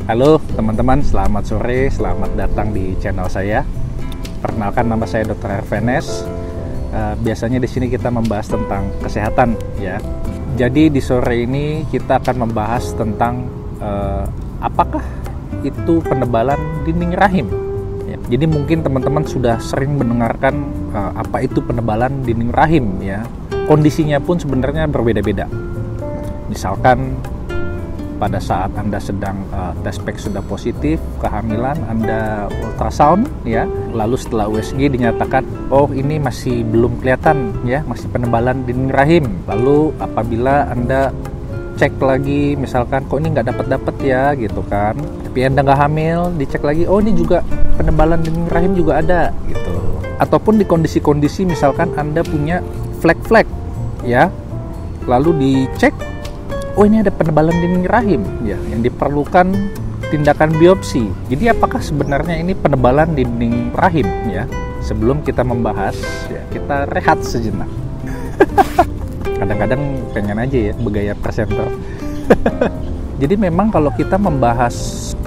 Halo teman-teman, selamat sore, selamat datang di channel saya. Perkenalkan, nama saya Dr. Hervenes. Biasanya di sini kita membahas tentang kesehatan, ya. Jadi di sore ini kita akan membahas tentang apakah itu penebalan dinding rahim. Ya. Jadi mungkin teman-teman sudah sering mendengarkan apa itu penebalan dinding rahim, ya. Kondisinya pun sebenarnya berbeda-beda. Misalkan pada saat Anda sedang tes pack sudah positif, kehamilan, Anda ultrasound, ya. Lalu setelah USG dinyatakan, oh ini masih belum kelihatan, ya, masih penebalan dinding rahim. Lalu apabila Anda cek lagi, misalkan kok ini nggak dapat ya, gitu kan. Tapi Anda nggak hamil, dicek lagi, oh ini juga penebalan dinding rahim juga ada, gitu. Ataupun di kondisi-kondisi misalkan Anda punya flek-flek, ya. Lalu dicek, oh ini ada penebalan dinding rahim, ya, yang diperlukan tindakan biopsi. Jadi apakah sebenarnya ini penebalan dinding rahim, ya? Sebelum kita membahas, ya, kita rehat sejenak. Kadang-kadang pengen aja ya bergaya presenter. Jadi memang kalau kita membahas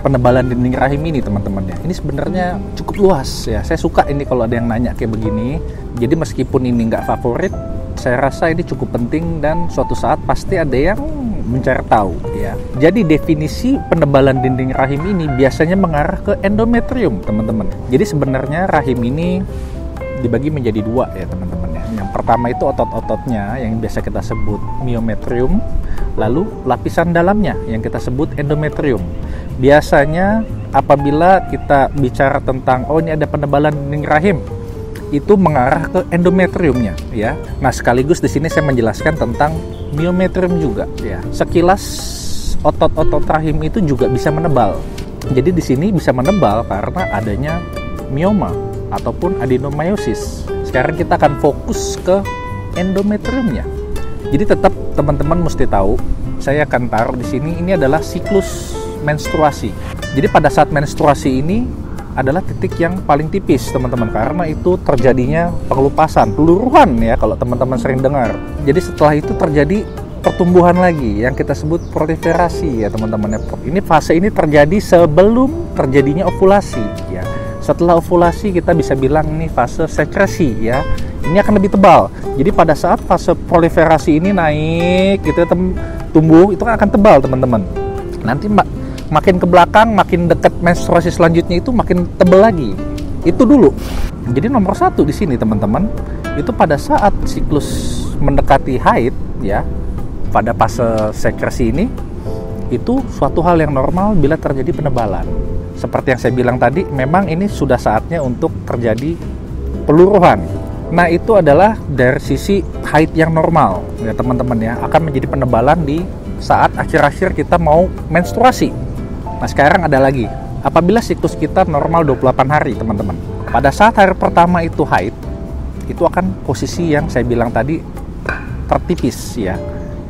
penebalan dinding rahim ini, teman-teman, ya, ini sebenarnya cukup luas, ya. Saya suka ini kalau ada yang nanya kayak begini. Jadi meskipun ini nggak favorit, saya rasa ini cukup penting dan suatu saat pasti ada yang mencari tahu, ya. Jadi definisi penebalan dinding rahim ini biasanya mengarah ke endometrium, teman-teman. Jadi sebenarnya rahim ini dibagi menjadi dua, ya, teman-teman, ya. Yang pertama itu otot-ototnya yang biasa kita sebut myometrium, lalu lapisan dalamnya yang kita sebut endometrium. Biasanya apabila kita bicara tentang oh ini ada penebalan dinding rahim, itu mengarah ke endometriumnya, ya. Nah, sekaligus di sini saya menjelaskan tentang myometrium juga, ya. Sekilas otot-otot rahim itu juga bisa menebal. Jadi di sini bisa menebal karena adanya mioma ataupun adenomyosis. Sekarang kita akan fokus ke endometriumnya. Jadi tetap teman-teman mesti tahu, saya akan taruh di sini ini adalah siklus menstruasi. Jadi pada saat menstruasi ini adalah titik yang paling tipis, teman-teman, karena itu terjadinya pengelupasan, peluruhan, ya, kalau teman-teman sering dengar. Jadi setelah itu terjadi pertumbuhan lagi yang kita sebut proliferasi, ya, teman-teman. Ini fase ini terjadi sebelum terjadinya ovulasi, ya. Setelah ovulasi kita bisa bilang ini fase sekresi, ya. Ini akan lebih tebal. Jadi pada saat fase proliferasi ini naik, gitu, tumbuh, itu akan tebal, teman-teman. Nanti makin ke belakang, makin dekat menstruasi selanjutnya itu makin tebal lagi. Itu dulu. Jadi nomor satu di sini, teman-teman, itu pada saat siklus mendekati haid, ya, pada fase sekresi ini, itu suatu hal yang normal bila terjadi penebalan. Seperti yang saya bilang tadi, memang ini sudah saatnya untuk terjadi peluruhan. Nah, itu adalah dari sisi haid yang normal, ya, teman-teman, ya, akan menjadi penebalan di saat akhir-akhir kita mau menstruasi. Nah, sekarang ada lagi, apabila siklus kita normal 28 hari, teman-teman. Pada saat hari pertama itu haid, itu akan posisi yang saya bilang tadi tertipis, ya.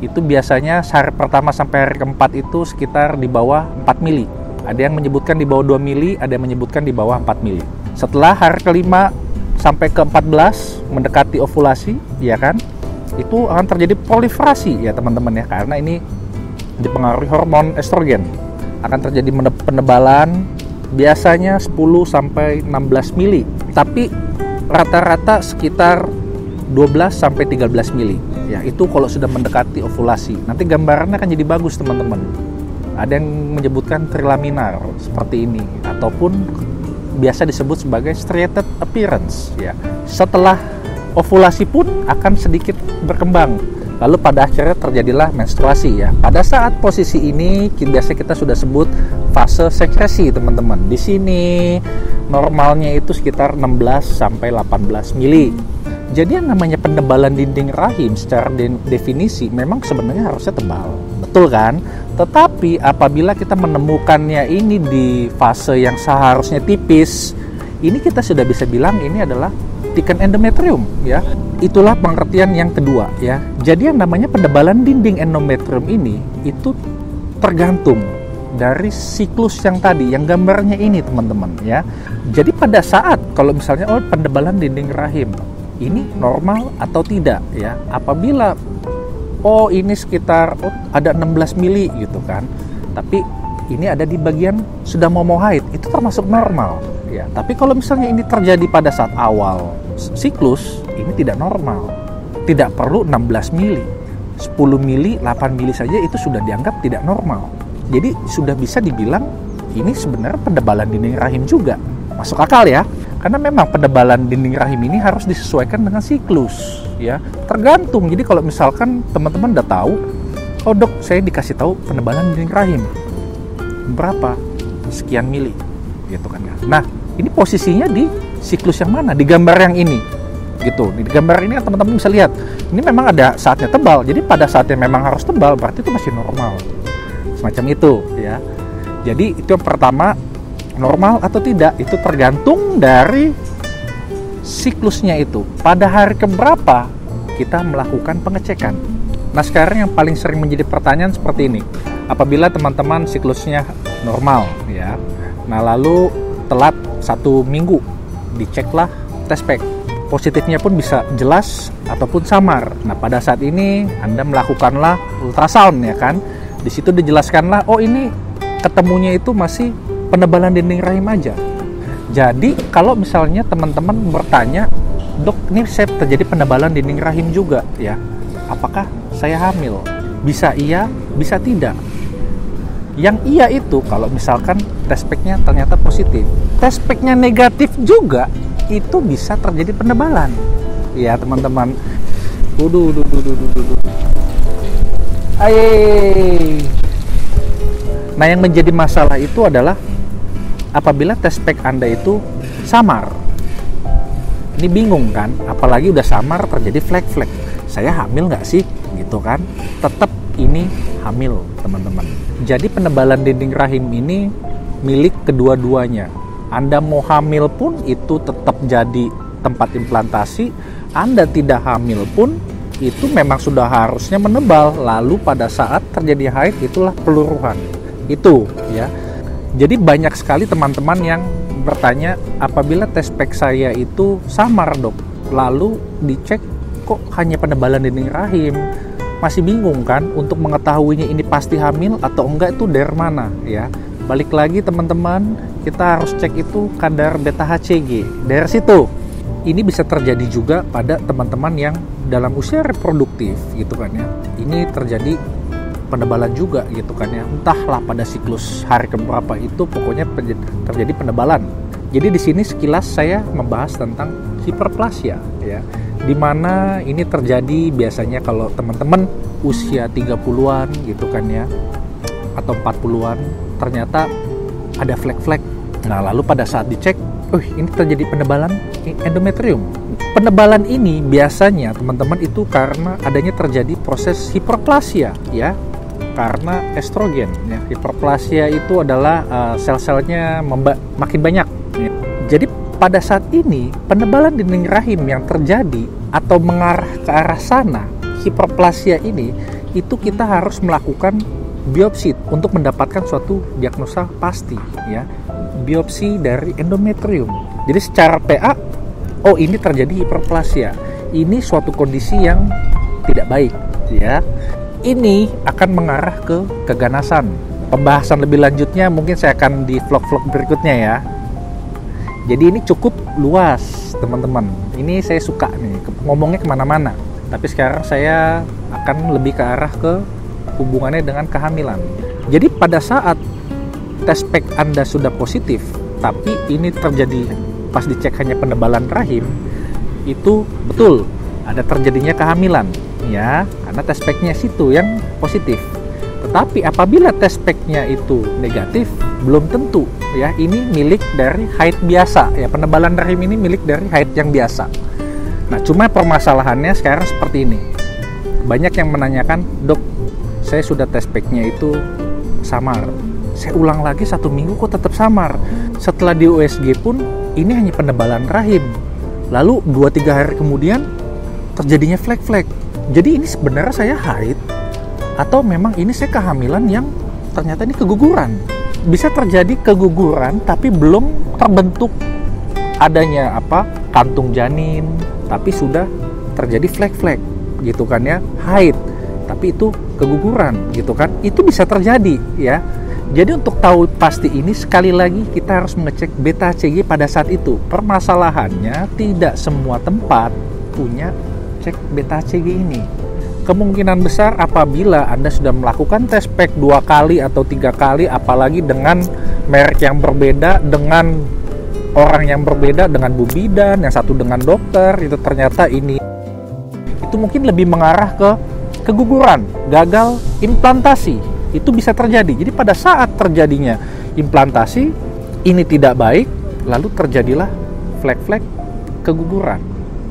Itu biasanya hari pertama sampai hari keempat itu sekitar di bawah 4 mili. Ada yang menyebutkan di bawah 2 mili, ada yang menyebutkan di bawah 4 mili. Setelah hari kelima sampai ke 14 mendekati ovulasi, ya kan, itu akan terjadi proliferasi, ya, teman-teman, ya, karena ini dipengaruhi hormon estrogen. Akan terjadi penebalan biasanya 10 sampai 16 mili, tapi rata-rata sekitar 12 sampai 13 mili. Ya, itu kalau sudah mendekati ovulasi. Nanti gambarannya akan jadi bagus, teman-teman. Ada yang menyebutkan trilaminar seperti ini ataupun biasa disebut sebagai striated appearance, ya. Setelah ovulasi pun akan sedikit berkembang. Lalu pada akhirnya terjadilah menstruasi, ya. Pada saat posisi ini biasa kita sudah sebut fase sekresi, teman-teman. Di sini normalnya itu sekitar 16 sampai 18 mili. Jadi yang namanya penebalan dinding rahim secara definisi memang sebenarnya harusnya tebal. Betul kan? Tetapi apabila kita menemukannya ini di fase yang seharusnya tipis, ini kita sudah bisa bilang ini adalah tikan endometrium, ya. Itulah pengertian yang kedua, ya. Jadi yang namanya penebalan dinding endometrium ini itu tergantung dari siklus yang tadi, yang gambarnya ini, teman-teman, ya. Jadi pada saat kalau misalnya penebalan dinding rahim ini normal atau tidak, ya. Apabila ini sekitar ada 16 mili gitu kan. Tapi ini ada di bagian sudah mau haid, itu termasuk normal ya. Tapi kalau misalnya ini terjadi pada saat awal siklus, ini tidak normal. Tidak perlu 16 mili, 10 mili, 8 mili saja itu sudah dianggap tidak normal. Jadi sudah bisa dibilang ini sebenarnya penebalan dinding rahim juga. Masuk akal ya, karena memang penebalan dinding rahim ini harus disesuaikan dengan siklus ya. Tergantung. Jadi kalau misalkan teman-teman udah tahu, oh dok, saya dikasih tahu penebalan dinding rahim berapa, sekian mili gitu kan ya. Nah, ini posisinya di siklus yang mana? Di gambar yang ini gitu. Di gambar ini kan teman-teman bisa lihat, ini memang ada saatnya tebal. Jadi pada saatnya memang harus tebal, berarti itu masih normal. Semacam itu ya. Jadi itu yang pertama, normal atau tidak itu tergantung dari siklusnya itu. Pada hari keberapa kita melakukan pengecekan. Nah, sekarang yang paling sering menjadi pertanyaan seperti ini. Apabila teman-teman siklusnya normal ya. Nah, lalu telat 1 minggu, diceklah test pack. Positifnya pun bisa jelas ataupun samar. Nah, pada saat ini Anda melakukanlah ultrasound ya kan. Di situ dijelaskanlah, oh ini ketemunya itu masih penebalan dinding rahim aja. Jadi kalau misalnya teman-teman bertanya, dok, ini saya terjadi penebalan dinding rahim juga ya, apakah saya hamil? Bisa iya, bisa tidak. Yang iya itu kalau misalkan test pack-nya ternyata positif. Test pack-nya negatif juga, itu bisa terjadi penebalan. Ya teman-teman. Nah, yang menjadi masalah itu adalah apabila test pack Anda itu samar. Ini bingung kan, apalagi udah samar terjadi flek-flek. Saya hamil nggak sih? Gitu kan. Tetap ini hamil, teman-teman. Jadi penebalan dinding rahim ini milik kedua-duanya. Anda mau hamil pun itu tetap jadi tempat implantasi. Anda tidak hamil pun itu memang sudah harusnya menebal. Lalu pada saat terjadi haid itulah peluruhan. Itu ya. Jadi banyak sekali teman-teman yang bertanya, apabila test pack saya itu samar dok, lalu dicek kok hanya penebalan dinding rahim, masih bingung kan untuk mengetahuinya ini pasti hamil atau enggak itu dari mana ya. Balik lagi teman-teman, kita harus cek itu kadar beta HCG dari situ. Ini bisa terjadi juga pada teman-teman yang dalam usia reproduktif gitu kan ya. Ini terjadi penebalan juga gitu kan ya. Entahlah pada siklus hari keberapa itu pokoknya terjadi penebalan. Jadi di sini sekilas saya membahas tentang hiperplasia ya. Di mana ini terjadi biasanya kalau teman-teman usia 30-an gitu kan ya, atau 40-an, ternyata ada flek-flek. Nah, lalu pada saat dicek, ini terjadi penebalan endometrium. Penebalan ini biasanya teman-teman itu karena adanya terjadi proses hiperplasia ya, karena estrogen ya. Hiperplasia itu adalah sel-selnya makin banyak ya. Jadi pada saat ini penebalan dinding rahim yang terjadi atau mengarah ke arah sana, hiperplasia ini, itu kita harus melakukan biopsi untuk mendapatkan suatu diagnosa pasti ya. Biopsi dari endometrium. Jadi secara PA, oh ini terjadi hiperplasia. Ini suatu kondisi yang tidak baik ya. Ini akan mengarah ke keganasan. Pembahasan lebih lanjutnya mungkin saya akan di vlog-vlog berikutnya ya. Jadi ini cukup luas teman-teman. Ini saya suka nih ngomongnya kemana-mana. Tapi sekarang saya akan lebih ke arah ke hubungannya dengan kehamilan. Jadi pada saat test pack Anda sudah positif, tapi ini terjadi pas dicek hanya penebalan rahim, itu betul ada terjadinya kehamilan ya, karena test pack-nya situ yang positif. Tetapi apabila test pack-nya itu negatif, belum tentu ya, ini milik dari haid biasa ya, penebalan rahim ini milik dari haid yang biasa. Nah, cuma permasalahannya sekarang seperti ini. Banyak yang menanyakan, dok, saya sudah test pack-nya itu samar. Saya ulang lagi 1 minggu kok tetap samar. Setelah di USG pun ini hanya penebalan rahim. Lalu 2-3 hari kemudian terjadinya flek-flek. Jadi ini sebenarnya saya haid atau memang ini saya kehamilan yang ternyata ini keguguran. Bisa terjadi keguguran tapi belum terbentuk adanya kantung janin, tapi sudah terjadi flek-flek gitu kan ya, haid. Tapi itu keguguran gitu kan. Itu bisa terjadi ya. Jadi untuk tahu pasti ini, sekali lagi kita harus mengecek beta HCG pada saat itu. Permasalahannya tidak semua tempat punya cek beta HCG ini. Kemungkinan besar apabila Anda sudah melakukan tes pack 2 kali atau 3 kali, apalagi dengan merek yang berbeda, dengan orang yang berbeda, dengan bu bidan, yang satu dengan dokter, itu ternyata ini itu mungkin lebih mengarah ke keguguran, gagal implantasi. Itu bisa terjadi. Jadi pada saat terjadinya implantasi ini tidak baik, lalu terjadilah flek-flek keguguran,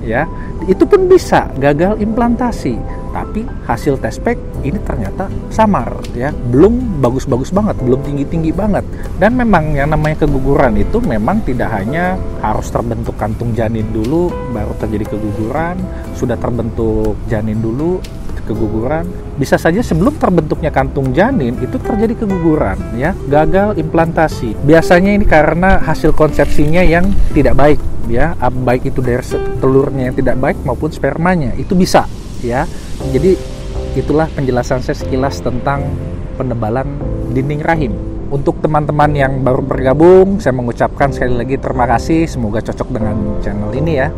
ya. Itu pun bisa gagal implantasi. Tapi hasil tes pack ini ternyata samar, ya, belum bagus-bagus banget, belum tinggi-tinggi banget. Dan memang yang namanya keguguran itu memang tidak hanya harus terbentuk kantung janin dulu baru terjadi keguguran, sudah terbentuk janin dulu keguguran, bisa saja sebelum terbentuknya kantung janin itu terjadi keguguran, ya, gagal implantasi. Biasanya ini karena hasil konsepsinya yang tidak baik, ya, baik itu dari telurnya yang tidak baik maupun spermanya, itu bisa, ya. Jadi itulah penjelasan saya sekilas tentang penebalan dinding rahim. Untuk teman-teman yang baru bergabung, saya mengucapkan sekali lagi terima kasih. Semoga cocok dengan channel ini, ya.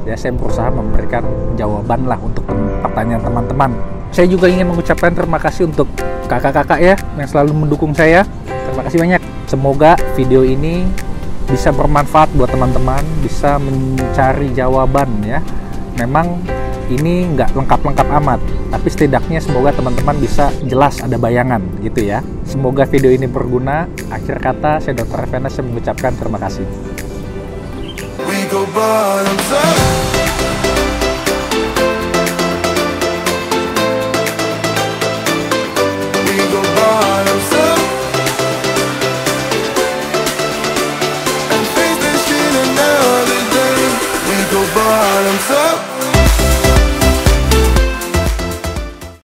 Ya, saya berusaha memberikan jawaban lah untuk pertanyaan teman-teman. Saya juga ingin mengucapkan terima kasih untuk kakak-kakak, ya, yang selalu mendukung saya. Terima kasih banyak. Semoga video ini bisa bermanfaat buat teman-teman, bisa mencari jawaban, ya. Memang ini nggak lengkap-lengkap amat, tapi setidaknya semoga teman-teman bisa jelas ada bayangan gitu, ya. Semoga video ini berguna. Akhir kata, saya Dr. Effenes, saya mengucapkan terima kasih. We go bottoms up. We go bottoms up. And face this shit another day. We go bottoms up.